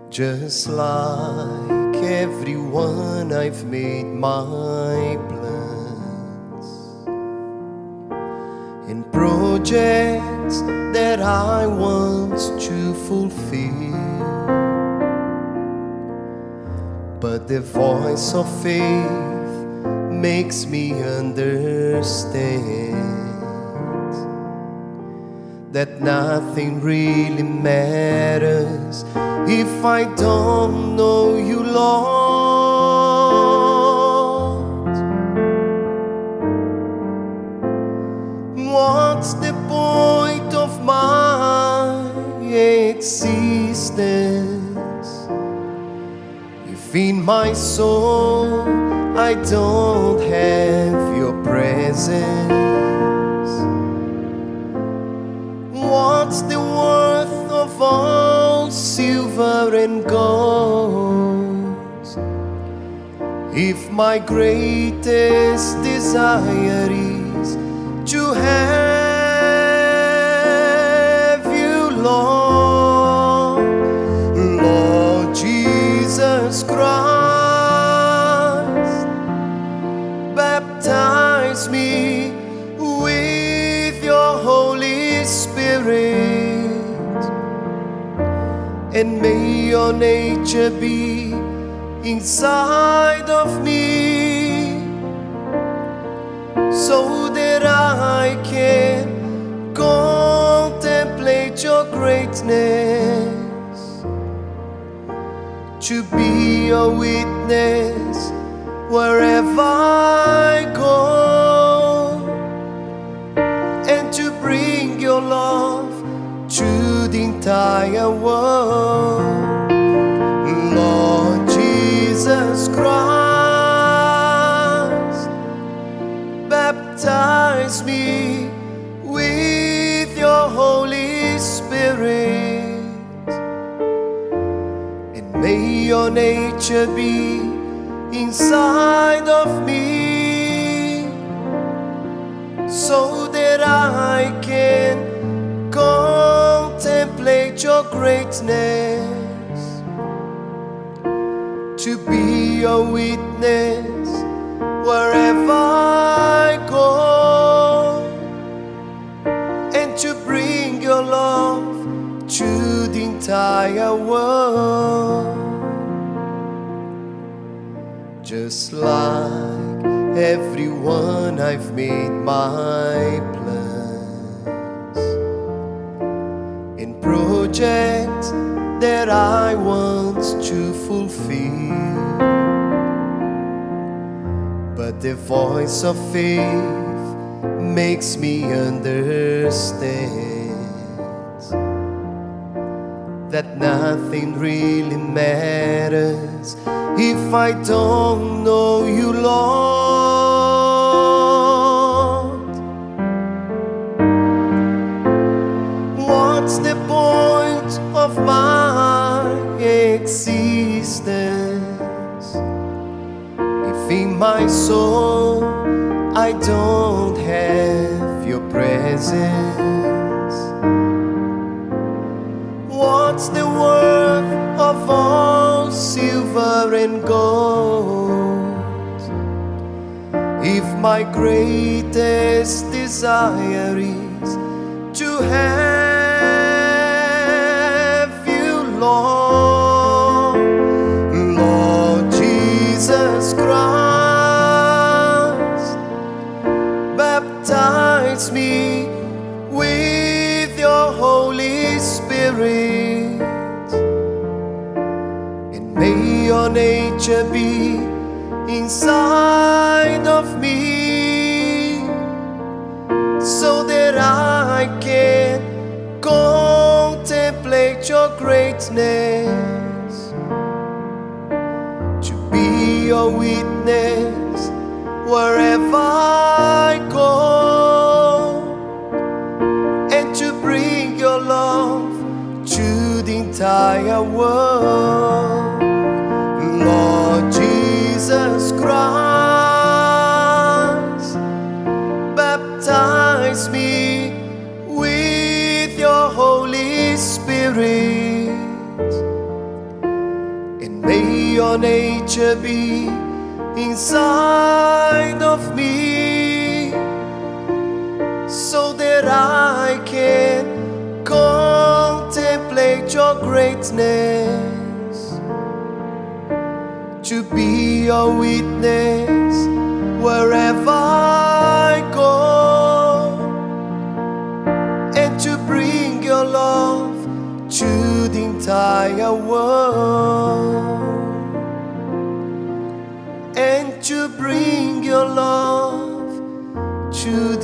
Just like everyone, I've made my plans and projects that I want to fulfill, but the voice of faith makes me understand that nothing really matters if I don't know you, Lord. What's the point of my existence if in my soul I don't have your presence? What's the worth of all silver and gold if my greatest desire is to have you, Lord? Lord Jesus Christ, baptize me with your Holy Spirit, and may your nature be inside of me, so that I can contemplate your greatness, to be a witness wherever I go, and to bring your love to the entire world. Lord Jesus Christ, baptize me with your Holy Spirit, and may your nature be inside of me, so that I can contemplate your greatness, to be a witness wherever I go, and to bring your love to the entire world. Just like everyone, I've made my plans and projects that I want to fulfill, but the voice of faith makes me understand that nothing really matters if I don't know you, Lord. What's the point of my existence if in my soul I don't have your presence? What's the worth of all silver and gold if my greatest desire is to have you, Lord? Lord Jesus Christ, baptize me with your Holy Spirit, and may your nature be inside of me, so that I can contemplate your greatness, to be a witness wherever I go, and to bring your love to the entire world. Lord Jesus Christ, baptize me with your Holy Spirit, your nature be inside of me, so that I can contemplate your greatness, to be your witness wherever I go, and to bring your love to the entire world, and to bring your love to